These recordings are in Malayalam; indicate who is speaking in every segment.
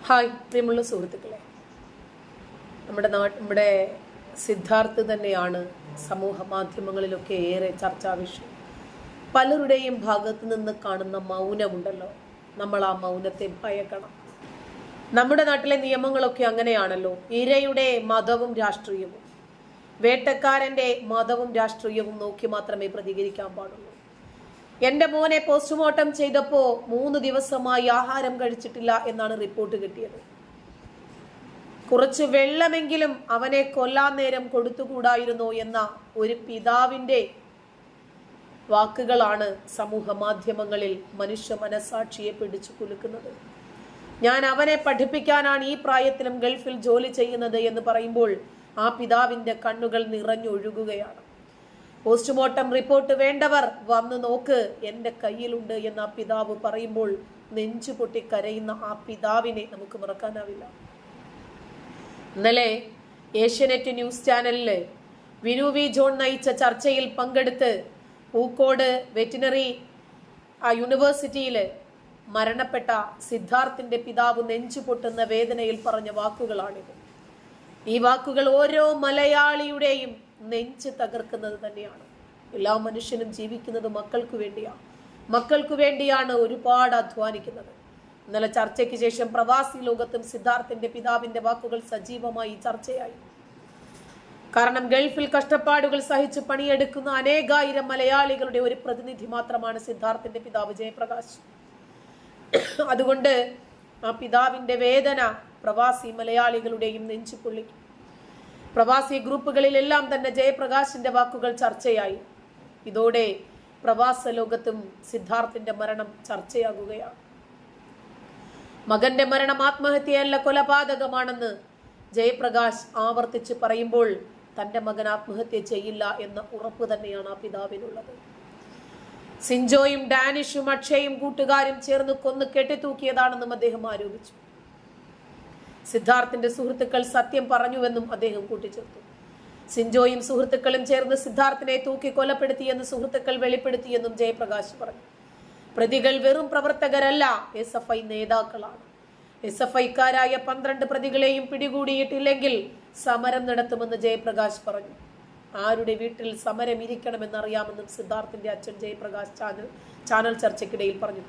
Speaker 1: ഹായ് പ്രിയമുള്ള സുഹൃത്തുക്കളെ, നമ്മുടെ സിദ്ധാർത്ഥ് തന്നെയാണ് സമൂഹ മാധ്യമങ്ങളിലൊക്കെ ഏറെ ചർച്ചാ വിഷയം. പലരുടെയും ഭാഗത്ത് നിന്ന് കാണുന്ന മൗനമുണ്ടല്ലോ, നമ്മൾ ആ മൗനത്തെ ഭയക്കണം. നമ്മുടെ നാട്ടിലെ നിയമങ്ങളൊക്കെ അങ്ങനെയാണല്ലോ. ഇരയുടെ മതവും രാഷ്ട്രീയവും, വേട്ടക്കാരന്റെ മതവും രാഷ്ട്രീയവും നോക്കി മാത്രമേ പ്രതികരിക്കാൻ പാടുള്ളൂ. എന്റെ മോനെ പോസ്റ്റ്മോർട്ടം ചെയ്തപ്പോ 3 ദിവസമായി ആഹാരം കഴിച്ചിട്ടില്ല എന്നാണ് റിപ്പോർട്ട് കിട്ടിയത്. കുറച്ച് വെള്ളമെങ്കിലും അവനെ കൊല്ലാൻ നേരം കൊടുത്തുകൂടായിരുന്നോ എന്ന ഒരു പിതാവിന്റെ വാക്കുകളാണ് സമൂഹ മാധ്യമങ്ങളിൽ മനുഷ്യ മനസാക്ഷിയെ പിടിച്ചു കുലുക്കുന്നത്. ഞാൻ അവനെ പഠിപ്പിക്കാനാണ് ഈ പ്രായത്തിലും ഗൾഫിൽ ജോലി ചെയ്യുന്നത് എന്ന് പറയുമ്പോൾ ആ പിതാവിന്റെ കണ്ണുകൾ നിറഞ്ഞൊഴുകുകയാണ്. പോസ്റ്റ്മോർട്ടം റിപ്പോർട്ട് വേണ്ടവർ വന്ന് നോക്ക്, എൻ്റെ കയ്യിലുണ്ട് എന്ന് ആ പിതാവ് പറയുമ്പോൾ നെഞ്ചു പൊട്ടി കരയുന്ന ആ പിതാവിനെ നമുക്ക് മറക്കാനാവില്ല. ഇന്നലെ ഏഷ്യാനെറ്റ് ന്യൂസ് ചാനലില് വിനു വി ജോൺ നയിച്ച ചർച്ചയിൽ പങ്കെടുത്ത് പൂക്കോട് വെറ്റിനറി യൂണിവേഴ്സിറ്റിയില് മരണപ്പെട്ട സിദ്ധാർത്ഥിന്റെ പിതാവ് നെഞ്ചു പൊട്ടുന്ന വേദനയിൽ പറഞ്ഞ വാക്കുകളാണിത്. ഈ വാക്കുകൾ ഓരോ മലയാളിയുടെയും നെഞ്ച് തകർക്കുന്നത് തന്നെയാണ്. എല്ലാ മനുഷ്യനും ജീവിക്കുന്നത് മക്കൾക്ക് വേണ്ടിയാണ് ഒരുപാട് അധ്വാനിക്കുന്നത്. ഇന്നലെ ചർച്ചയ്ക്ക് ശേഷം പ്രവാസി ലോകത്തും സിദ്ധാർത്ഥിന്റെ പിതാവിന്റെ വാക്കുകൾ സജീവമായി ചർച്ചയായി. കാരണം ഗൾഫിൽ കഷ്ടപ്പാടുകൾ സഹിച്ച് പണിയെടുക്കുന്ന അനേകായിരം മലയാളികളുടെ ഒരു പ്രതിനിധി മാത്രമാണ് സിദ്ധാർത്ഥിന്റെ പിതാവ് ജയപ്രകാശ്. അതുകൊണ്ട് ആ പിതാവിന്റെ വേദന പ്രവാസി മലയാളികളുടെയും നെഞ്ചു പൊള്ളിക്കും. പ്രവാസി ഗ്രൂപ്പുകളിലെല്ലാം തന്നെ ജയപ്രകാശിന്റെ വാക്കുകൾ ചർച്ചയായി. ഇതോടെ പ്രവാസ ലോകത്തും സിദ്ധാർത്ഥിന്റെ മരണം ചർച്ചയാകുകയാണ്. മകന്റെ മരണം ആത്മഹത്യയല്ല, കൊലപാതകമാണെന്ന് ജയപ്രകാശ് ആവർത്തിച്ച് പറയുമ്പോൾ തന്റെ മകൻ ആത്മഹത്യ ചെയ്യില്ല എന്ന ഉറപ്പ് തന്നെയാണ് ആ പിതാവിനുള്ളത്. സിൻജോയും ഡാനിഷും അക്ഷയും കൂട്ടുകാരും ചേർന്ന് കൊന്ന് കെട്ടിത്തൂക്കിയതാണെന്നും അദ്ദേഹം ആരോപിച്ചു. സിദ്ധാർത്ഥിന്റെ സുഹൃത്തുക്കൾ സത്യം പറഞ്ഞുവെന്നും അദ്ദേഹം കൂട്ടിച്ചേർത്തു. സിൻജോയും സുഹൃത്തുക്കളും ചേർന്ന് സിദ്ധാർത്ഥിനെ തൂക്കി കൊലപ്പെടുത്തിയെന്ന് സുഹൃത്തുക്കൾ വെളിപ്പെടുത്തിയെന്നും ജയപ്രകാശ് പറഞ്ഞു. പ്രതികൾ വെറും പ്രവർത്തകരല്ല, SFI നേതാക്കളാണ്. SFIക്കാരായ 12 പ്രതികളെയും പിടികൂടിയിട്ടില്ലെങ്കിൽ സമരം നടത്തുമെന്ന് ജയപ്രകാശ് പറഞ്ഞു. ആരുടെ വീട്ടിൽ സമരം ഇരിക്കണമെന്നറിയാമെന്നും സിദ്ധാർത്ഥിന്റെ അച്ഛൻ ജയപ്രകാശ് ചാനൽ ചർച്ചയ്ക്കിടയിൽ പറഞ്ഞു.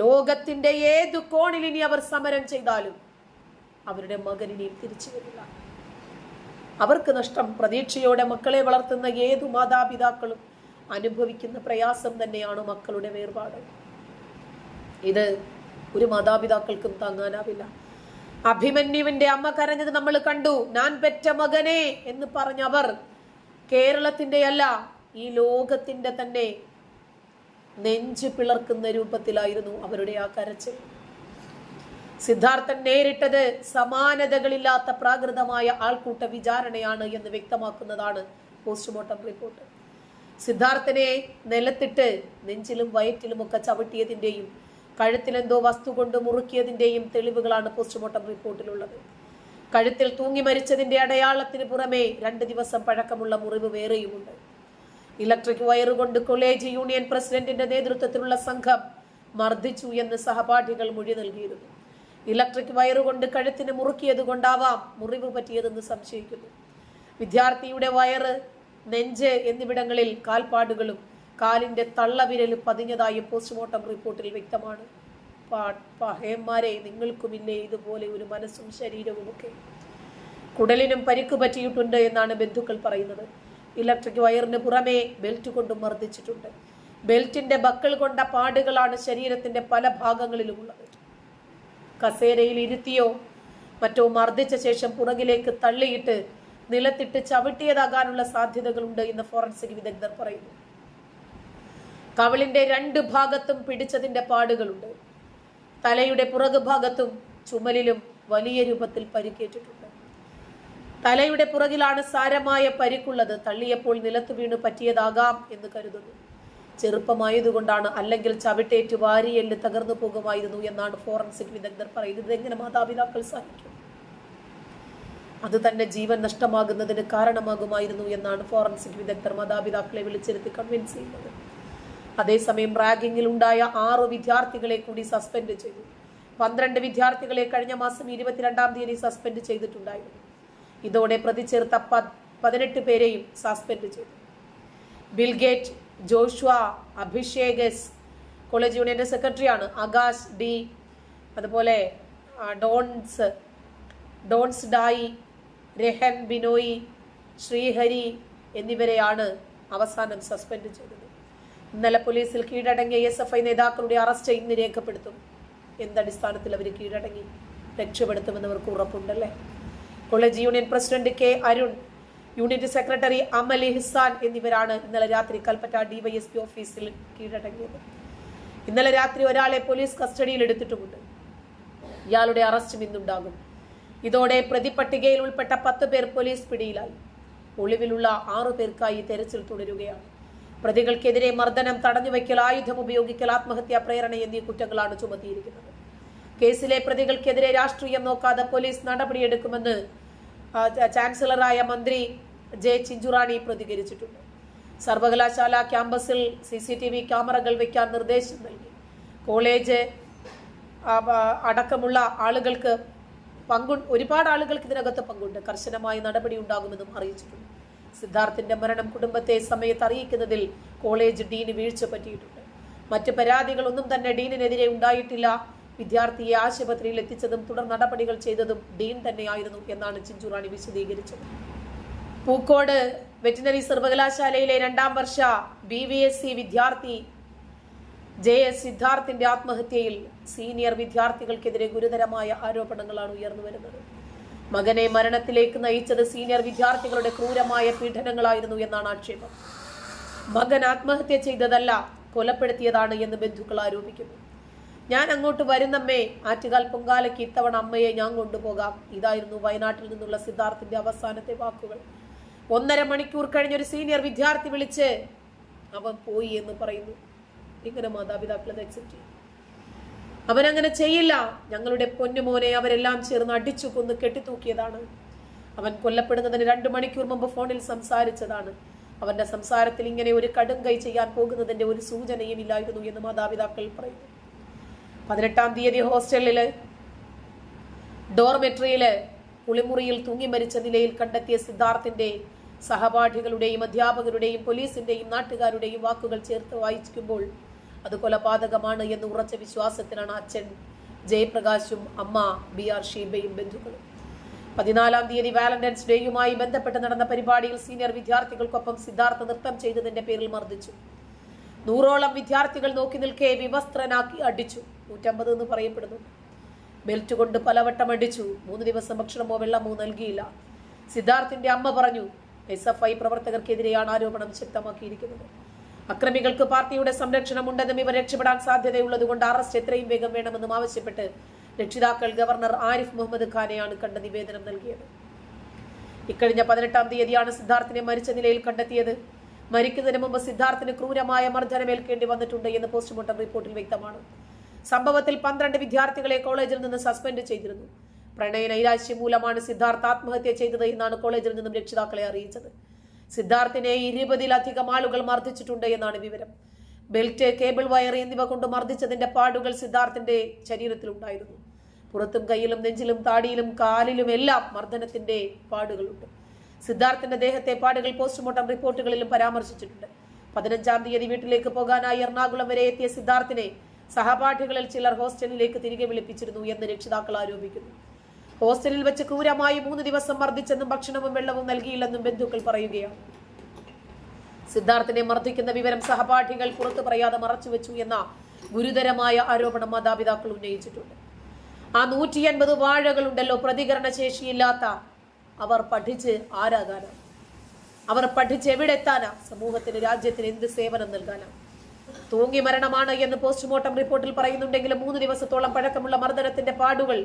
Speaker 1: ലോകത്തിന്റെ ഏതു കോണിൽ ഇനി അവർ സമരം ചെയ്താലും അവരുടെ മകൻ ഇനിയും തിരിച്ചു വരില്ല. അവർക്ക് നഷ്ടം. പ്രതീക്ഷയോടെ മക്കളെ വളർത്തുന്ന ഏതു മാതാപിതാക്കളും അനുഭവിക്കുന്ന പ്രയാസം തന്നെയാണ് മക്കളുടെ വേർപാട്. ഇത് ഒരു മാതാപിതാക്കൾക്കും താങ്ങാനാവില്ല. അഭിമന്യുവിന്റെ അമ്മ കരഞ്ഞത് നമ്മൾ കണ്ടു. ഞാൻ പെറ്റ മകനെ എന്ന് പറഞ്ഞവർ കേരളത്തിന്റെ അല്ല, ഈ ലോകത്തിന്റെ തന്നെ നെഞ്ചു പിളർക്കുന്ന രൂപത്തിലായിരുന്നു അവരുടെ ആ കരച്ചിൽ. സിദ്ധാർത്ഥൻ നേരിട്ടത് സമാനതകളില്ലാത്ത പ്രാകൃതമായ ആൾക്കൂട്ട വിചാരണയാണ് എന്ന് വ്യക്തമാക്കുന്നതാണ് പോസ്റ്റ്മോർട്ടം റിപ്പോർട്ട്. സിദ്ധാർത്ഥനെ നിലത്തിട്ട് നെഞ്ചിലും വയറ്റിലും ഒക്കെ ചവിട്ടിയതിന്റെയും കഴുത്തിലെന്തോ വസ്തു കൊണ്ട് മുറുക്കിയതിന്റെയും തെളിവുകളാണ് പോസ്റ്റ്മോർട്ടം റിപ്പോർട്ടിലുള്ളത്. കഴുത്തിൽ തൂങ്ങി മരിച്ചതിന്റെ അടയാളത്തിന് പുറമെ 2 ദിവസം പഴക്കമുള്ള മുറിവ് വേറെയുമുണ്ട്. ഇലക്ട്രിക് വയറുകൊണ്ട് കോളേജ് യൂണിയൻ പ്രസിഡന്റിന്റെ നേതൃത്വത്തിലുള്ള സംഘം മർദ്ദിച്ചു എന്ന് സഹപാഠികൾ മൊഴി നൽകിയിരുന്നു. ഇലക്ട്രിക് വയറുകൊണ്ട് കഴുത്തിന് മുറുക്കിയത് കൊണ്ടാവാം മുറിവ് പറ്റിയതെന്ന് സംശയിക്കുന്നു. വിദ്യാർത്ഥിയുടെ വയറ്, നെഞ്ച് എന്നിവിടങ്ങളിൽ കാൽപ്പാടുകളും കാലിന്റെ തള്ളവിരൽ പതിഞ്ഞതായി പോസ്റ്റ്മോർട്ടം റിപ്പോർട്ടിൽ വ്യക്തമാണ്. പഹയന്മാരെ, നിങ്ങൾക്കുമില്ലേ ഇതുപോലെ ഒരു മനസ്സും ശരീരവും ഒക്കെ? കുടലിനും പരിക്ക് പറ്റിയിട്ടുണ്ട് എന്നാണ് ബന്ധുക്കൾ പറയുന്നത്. ഇലക്ട്രിക് വയറിന് പുറമെ ബെൽറ്റ് കൊണ്ടും മർദ്ദിച്ചിട്ടുണ്ട്. ബെൽറ്റിന്റെ ബക്കിൾ കൊണ്ട പാടുകളാണ് ശരീരത്തിന്റെ പല ഭാഗങ്ങളിലുമുള്ളത്. കസേരയിൽ ഇരുത്തിയോ മറ്റോ മർദ്ദിച്ച ശേഷം പുറകിലേക്ക് തള്ളിയിട്ട് നിലത്തിട്ട് ചവിട്ടിയതാകാനുള്ള സാധ്യതകളുണ്ട് എന്ന് ഫോറൻസിക് വിദഗ്ധർ പറയുന്നു. കവിളിന്റെ 2 ഭാഗത്തും പിടിച്ചതിന്റെ പാടുകളുണ്ട്. തലയുടെ പുറകു ഭാഗത്തും ചുമലിലും വലിയ രൂപത്തിൽ പരിക്കേറ്റിട്ടുണ്ട്. തലയുടെ പുറകിലാണ് സാരമായ പരിക്കുള്ളത്. തള്ളിയപ്പോൾ നിലത്ത് വീണ് പറ്റിയതാകാം എന്ന് കരുതുന്നു. ചെറുപ്പമായതുകൊണ്ടാണ്, അല്ലെങ്കിൽ ചവിട്ടേറ്റ് വാരിയെല്ല് തകർന്നു പോകുമായിരുന്നു എന്നാണ് ഫോറൻസിക് വിദഗ്ധർ പറയുന്നത്. എങ്ങനെ മാതാപിതാക്കൾ സഹിക്കും? അത് തന്നെ ജീവൻ നഷ്ടമാകുന്നതിന് കാരണമാകുമായിരുന്നു എന്നാണ് ഫോറൻസിക് വിദഗ്ധർ മാതാപിതാക്കളെ വിളിച്ചിരുത്തി കൺവിൻസ് ചെയ്യുന്നത്. അതേസമയം റാഗിങ്ങിൽ ഉണ്ടായ 6 വിദ്യാർത്ഥികളെ കൂടി സസ്പെൻഡ് ചെയ്തു. 12 വിദ്യാർത്ഥികളെ കഴിഞ്ഞ മാസം 22-ാം തീയതി സസ്പെൻഡ് ചെയ്തിട്ടുണ്ടായിരുന്നു. ഇതോടെ പ്രതി ചേർത്ത 18 പേരെയും സസ്പെൻഡ് ചെയ്തു. Bill Gates, Joshua, Abhishek S college യൂണിയന്റെ സെക്രട്ടറിയാണ്. ആകാശ് ഡി, അതുപോലെ ഡോൺസ് ഡായി, രഹൻ ബിനോയി, ശ്രീഹരി എന്നിവരെയാണ് അവസാനം സസ്പെൻഡ് ചെയ്തത്. ഇന്നലെ പോലീസിൽ കീഴടങ്ങിയ SFI നേതാക്കളുടെ അറസ്റ്റ് ഇന്ന് രേഖപ്പെടുത്തും. എന്തടിസ്ഥാനത്തിൽ അവർ കീഴടങ്ങി? രക്ഷപ്പെടുത്തുമെന്ന് അവർക്ക് ഉറപ്പുണ്ടല്ലേ? College union president K Arun, unit secretary Amali Hisan എന്നിവരാണ് ഇന്നലെ രാത്രി കൽപ്പറ്റ DYSP ഓഫീസിൽ കീഴടങ്ങിയത്. ഇന്നലെ രാത്രി ഒരാളെ പോലീസ് കസ്റ്റഡിയിൽ എടുത്തിട്ടുമുണ്ട്. ഇയാളുടെ അറസ്റ്റും ഇന്നുണ്ടാകും. ഇതോടെ പ്രതിപട്ടികയിൽ ഉൾപ്പെട്ട 10 പേർ പോലീസ് പിടിയിലായി. ഒളിവിലുള്ള 6 പേർക്കായി തെരച്ചിൽ തുടരുകയാണ്. പ്രതികൾക്കെതിരെ മർദ്ദനം, തടഞ്ഞുവയ്ക്കൽ, ആയുധം ഉപയോഗിക്കൽ, ആത്മഹത്യാ പ്രേരണ എന്നീ കുറ്റങ്ങളാണ് ചുമത്തിയിരിക്കുന്നത്. കേസിലെ പ്രതികൾക്കെതിരെ രാഷ്ട്രീയം നോക്കാതെ പോലീസ് നടപടിയെടുക്കുമെന്ന് ചാൻസലറായ മന്ത്രി ജെ ചിഞ്ചുറാണി പ്രതികരിച്ചിട്ടുണ്ട്. സർവകലാശാല ക്യാമ്പസിൽ CCTV ക്യാമറകൾ വയ്ക്കാൻ നിർദ്ദേശം നൽകി. കോളേജ് അടക്കമുള്ള ആളുകൾക്ക് ഒരുപാട് ആളുകൾക്ക് ഇതിനകത്ത് പങ്കുണ്ട്. കർശനമായ നടപടി ഉണ്ടാകുമെന്നും അറിയിച്ചിട്ടുണ്ട്. സിദ്ധാർത്ഥിന്റെ മരണം കുടുംബത്തെ സമയത്ത് അറിയിക്കുന്നതിൽ കോളേജ് ഡീന് വീഴ്ച പറ്റിയിട്ടുണ്ട്. മറ്റ് പരാതികളൊന്നും തന്നെ ഡീനിനെതിരെ ഉണ്ടായിട്ടില്ല. വിദ്യാർത്ഥിയെ ആശുപത്രിയിൽ എത്തിച്ചതും തുടർ നടപടികൾ ചെയ്തതും ഡീൻ തന്നെയായിരുന്നു എന്നാണ് ചിഞ്ചുറാണി വിശദീകരിച്ചത്. പൂക്കോട് വെറ്റിനറി സർവകലാശാലയിലെ 2ാം വർഷ BVSC വിദ്യാർത്ഥി JS സിദ്ധാർത്ഥിന്റെ ആത്മഹത്യയിൽ സീനിയർ വിദ്യാർത്ഥികൾക്കെതിരെ ഗുരുതരമായ ആരോപണങ്ങളാണ് ഉയർന്നു വരുന്നത്. മകനെ മരണത്തിലേക്ക് നയിച്ചത് സീനിയർ വിദ്യാർത്ഥികളുടെ ക്രൂരമായ പീഡനങ്ങളായിരുന്നു എന്നാണ് ആക്ഷേപം. മകൻ ആത്മഹത്യ ചെയ്തതല്ല, കൊലപ്പെടുത്തിയതാണ് എന്ന് ബന്ധുക്കൾ ആരോപിക്കുന്നു. ഞാൻ അങ്ങോട്ട് വരുന്നമ്മേ, ആറ്റുകാൽ പൊങ്കാലയ്ക്ക് ഇത്തവണ അമ്മയെ ഞാൻ കൊണ്ടുപോകാം. ഇതായിരുന്നു വയനാട്ടിൽ നിന്നുള്ള സിദ്ധാർത്ഥിന്റെ അവസാനത്തെ വാക്കുകൾ. 1.5 മണിക്കൂർ കഴിഞ്ഞൊരു സീനിയർ വിദ്യാർത്ഥി വിളിച്ച് അവൻ പോയി എന്ന് പറയുന്നു. ഇങ്ങനെ മാതാപിതാക്കൾ അത് അക്സെപ്റ്റ് ചെയ്യും? അവനങ്ങനെ ചെയ്യില്ല. ഞങ്ങളുടെ പൊന്നുമോനെ അവരെല്ലാം ചേർന്ന് അടിച്ചു കൊന്ന് കെട്ടിത്തൂക്കിയതാണ്. അവൻ കൊല്ലപ്പെടുന്നതിന് 2 മണിക്കൂർ മുമ്പ് ഫോണിൽ സംസാരിച്ചതാണ്. അവന്റെ സംസാരത്തിൽ ഇങ്ങനെ ഒരു കടും കൈ ചെയ്യാൻ പോകുന്നതിന്റെ ഒരു സൂചനയും ഇല്ലായിരുന്നു എന്ന് മാതാപിതാക്കൾ പറയുന്നു. 18-ാം തീയതി ഹോസ്റ്റലില് ഡോർമെട്രിയില് കുളിമുറിയിൽ തൂങ്ങി മരിച്ച നിലയിൽ കണ്ടെത്തിയ സിദ്ധാർത്ഥിന്റെ സഹപാഠികളുടെയും അധ്യാപകരുടെയും പോലീസിന്റെയും നാട്ടുകാരുടെയും വാക്കുകൾ ചേർത്ത് വായിക്കുമ്പോൾ അത് കൊലപാതകമാണ് എന്ന് ഉറച്ച വിശ്വാസത്തിലാണ് അച്ഛൻ ജയപ്രകാശും അമ്മ BR ഷീബയും ബന്ധുക്കളും. 14-ാം തീയതി വാലന്റൈൻസ് ഡേയുമായി ബന്ധപ്പെട്ട് നടന്ന പരിപാടിയിൽ സീനിയർ വിദ്യാർത്ഥികൾക്കൊപ്പം സിദ്ധാർത്ഥ നൃത്തം ചെയ്തതിന്റെ പേരിൽ മർദ്ദിച്ചു. 100ഓളം വിദ്യാർത്ഥികൾ നോക്കി നിൽക്കെ വിവസ്ത്രനാക്കി അടിച്ചു. 150 എന്ന് പറയപ്പെടുന്നു. ബെൽറ്റ് കൊണ്ട് പലവട്ടം അടിച്ചു. 3 ദിവസം ഭക്ഷണമോ വെള്ളമോ നൽകിയില്ല. സിദ്ധാർത്ഥിന്റെ അമ്മ പറഞ്ഞു, SFI പ്രവർത്തകർക്കെതിരെയാണ് ആരോപണം ശക്തമാക്കിയിരിക്കുന്നത്. അക്രമികൾക്ക് പാർട്ടിയുടെ സംരക്ഷണം ഉണ്ടെന്നും ഇവർ രക്ഷപ്പെടാൻ സാധ്യതയുള്ളതുകൊണ്ട് അറസ്റ്റ് എത്രയും വേഗം വേണമെന്നും ആവശ്യപ്പെട്ട് രക്ഷിതാക്കൾ ഗവർണർ ആരിഫ് മുഹമ്മദ് ഖാനെയാണ് കണ്ട നിവേദനം നൽകിയത്. ഇക്കഴിഞ്ഞ 18-ാം തീയതിയാണ് സിദ്ധാർത്ഥിനെ മരിച്ച നിലയിൽ കണ്ടെത്തിയത്. മരിക്കുന്നതിന് മുമ്പ് സിദ്ധാർത്ഥിന് ക്രൂരമായ മർദ്ദനമേൽക്കേണ്ടി വന്നിട്ടുണ്ട് എന്ന് പോസ്റ്റ്മോർട്ടം റിപ്പോർട്ടിൽ വ്യക്തമാണ്. സംഭവത്തിൽ 12 വിദ്യാർത്ഥികളെ കോളേജിൽ നിന്ന് സസ്പെൻഡ് ചെയ്തിരുന്നു. പ്രണയ നൈരാശ്യം മൂലമാണ് സിദ്ധാർത്ഥ് ആത്മഹത്യ ചെയ്തത് എന്നാണ് കോളേജിൽ നിന്നും രക്ഷിതാക്കളെ അറിയിച്ചത്. സിദ്ധാർത്ഥിനെ 20-ലധികം ആളുകൾ മർദ്ദിച്ചിട്ടുണ്ട് എന്നാണ് വിവരം. ബെൽറ്റ്, കേബിൾ വയർ എന്നിവ കൊണ്ട് മർദ്ദിച്ചതിന്റെ പാടുകൾ സിദ്ധാർത്ഥിന്റെ ശരീരത്തിലുണ്ടായിരുന്നു. പുറത്തും കയ്യിലും നെഞ്ചിലും താടിയിലും കാലിലും എല്ലാം മർദ്ദനത്തിന്റെ പാടുകളുണ്ട്. സിദ്ധാർത്ഥിന്റെ ദേഹത്തെ പാടുകൾ പോസ്റ്റ്മോർട്ടം റിപ്പോർട്ടുകളിലും പരാമർശിച്ചിട്ടുണ്ട്. 15-ാം തീയതി വീട്ടിലേക്ക് പോകാനായി എറണാകുളം വരെ എത്തിയ സിദ്ധാർത്ഥിനെ സഹപാഠികളിൽ ചിലർ ഹോസ്റ്റലിലേക്ക് തിരികെ വിളിപ്പിച്ചിരുന്നു എന്ന് രക്ഷിതാക്കൾ ആരോപിക്കുന്നു. ഹോസ്റ്റലിൽ വെച്ച് ക്രൂരമായി 3 ദിവസം മർദ്ദിച്ചെന്നും ഭക്ഷണവും വെള്ളവും നൽകിയില്ലെന്നും ബന്ധുക്കൾ പറയുകയാണ്. സിദ്ധാർത്ഥിനെ മർദ്ദിക്കുന്ന വിവരം സഹപാഠികൾ പുറത്തു പറയാതെ മറച്ചുവെച്ചു എന്ന ഗുരുതരമായ ആരോപണം മാതാപിതാക്കൾ ഉന്നയിച്ചിട്ടുണ്ട്. ആ 180 വാഴകളുണ്ടല്ലോ, പ്രതികരണ ശേഷിയില്ലാത്ത, അവർ പഠിച്ച് ആരാകാനാ? അവർ പഠിച്ച് എവിടെ എത്താനാ? സമൂഹത്തിന്, രാജ്യത്തിന് എന്ത് സേവനം നൽകാനാ? തൂങ്ങി മരണമാണ് എന്ന് പോസ്റ്റ്മോർട്ടം റിപ്പോർട്ടിൽ പറയുന്നുണ്ടെങ്കിലും 3 ദിവസത്തോളം പഴക്കമുള്ള മർദ്ദനത്തിന്റെ പാടുകൾ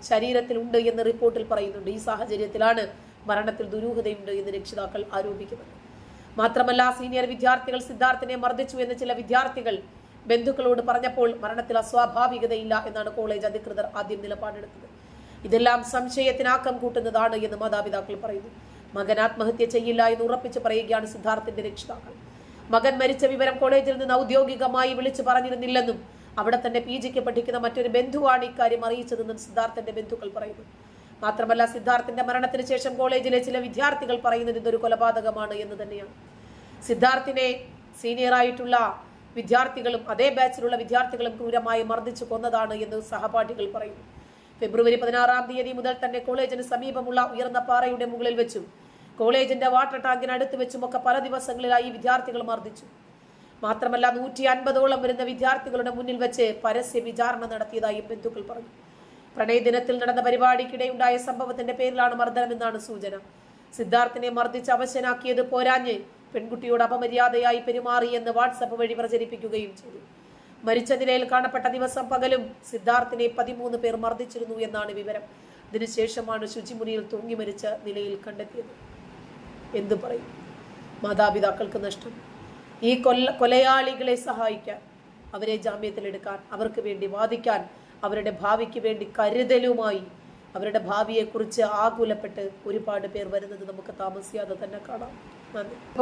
Speaker 1: ശരീരത്തിൽ ഉണ്ട് എന്ന് റിപ്പോർട്ടിൽ പറയുന്നുണ്ട്. ഈ സാഹചര്യത്തിലാണ് മരണത്തിൽ ദുരൂഹതയുണ്ട് എന്ന് രക്ഷിതാക്കൾ ആരോപിക്കുന്നത്. മാത്രമല്ല, സീനിയർ വിദ്യാർത്ഥികൾ സിദ്ധാർത്ഥിനെ മർദ്ദിച്ചു എന്ന് ചില വിദ്യാർത്ഥികൾ ബന്ധുക്കളോട് പറഞ്ഞപ്പോൾ മരണത്തിൽ അസ്വാഭാവികതയില്ല എന്നാണ് കോളേജ് അധികൃതർ ആദ്യം നിലപാടെടുത്തത്. ഇതെല്ലാം സംശയത്തിനാക്കം കൂട്ടുന്നതാണ് എന്ന് മാതാപിതാക്കൾ പറയുന്നു. മകൻ ആത്മഹത്യ ചെയ്യില്ല എന്ന് ഉറപ്പിച്ച് പറയുകയാണ് സിദ്ധാർത്ഥിന്റെ രക്ഷിതാക്കൾ. മകൻ മരിച്ച വിവരം കോളേജിൽ നിന്ന് ഔദ്യോഗികമായി വിളിച്ചു പറഞ്ഞിരുന്നില്ലെന്നും അവിടെ തന്നെ PGക്ക് പഠിക്കുന്ന മറ്റൊരു ബന്ധുവാണ് ഇക്കാര്യം അറിയിച്ചതെന്നും സിദ്ധാർത്ഥന്റെ ബന്ധുക്കൾ പറയുന്നു. മാത്രമല്ല, സിദ്ധാർത്ഥന്റെ മരണത്തിന് ശേഷം കോളേജിലെ ചില വിദ്യാർത്ഥികൾ പറയുന്നത് ഇതൊരു കൊലപാതകമാണ് എന്ന് തന്നെയാണ്. സിദ്ധാർത്ഥിനെ സീനിയറായിട്ടുള്ള വിദ്യാർത്ഥികളും അതേ ബാച്ചിലുള്ള വിദ്യാർത്ഥികളും ക്രൂരമായി മർദ്ദിച്ചു കൊന്നതാണ് എന്ന് സഹപാഠികൾ പറയുന്നു. ഫെബ്രുവരി 16-ാം തീയതി മുതൽ തന്നെ കോളേജിന് സമീപമുള്ള ഉയർന്ന പാറയുടെ മുകളിൽ വെച്ചും കോളേജിന്റെ വാട്ടർ ടാങ്കിന് അടുത്ത് വെച്ചുമൊക്കെ പല ദിവസങ്ങളിലായി വിദ്യാർത്ഥികൾ മർദ്ദിച്ചു. മാത്രമല്ല 150ഓളം വരുന്ന വിദ്യാർത്ഥികളുടെ മുന്നിൽ വെച്ച് പരസ്യ വിചാരണ നടത്തിയതായും ബന്ധുക്കൾ പറഞ്ഞു. പ്രണയദിനത്തിൽ നടന്ന പരിപാടിക്കിടെയുണ്ടായ സംഭവത്തിന്റെ പേരിലാണ് മർദ്ദനമെന്നാണ് സൂചന. സിദ്ധാർത്ഥിനെ മർദ്ദിച്ച് അവശനാക്കിയത് പോരാഞ്ഞ് പെൺകുട്ടിയോട് അപമര്യാദയായി പെരുമാറിയെന്ന് വാട്സപ്പ് വഴി പ്രചരിപ്പിക്കുകയും ചെയ്തു. മരിച്ച നിലയിൽ കാണപ്പെട്ട ദിവസം പകലും സിദ്ധാർത്ഥിനെ 13 പേർ മർദ്ദിച്ചിരുന്നു എന്നാണ് വിവരം. ഇതിനുശേഷമാണ് ശുചിമുറിയിൽ തൂങ്ങി മരിച്ച നിലയിൽ കണ്ടെത്തിയത്. എന്തു പറയും? മാതാപിതാക്കൾക്ക് നഷ്ടം. ഈ കൊലയാളികളെ സഹായിക്കാൻ, അവരെ ജാമ്യത്തിലെടുക്കാൻ, അവർക്ക് വേണ്ടി വാദിക്കാൻ, അവരുടെ ഭാവിക്ക് വേണ്ടി കരുതലുമായി അവരുടെ ഭാവിയെക്കുറിച്ച് ആകുലപ്പെട്ട് ഒരുപാട് പേർ വരുന്നത് നമുക്ക് താമസിയാതെ തന്നെ കാണാം. നന്ദി.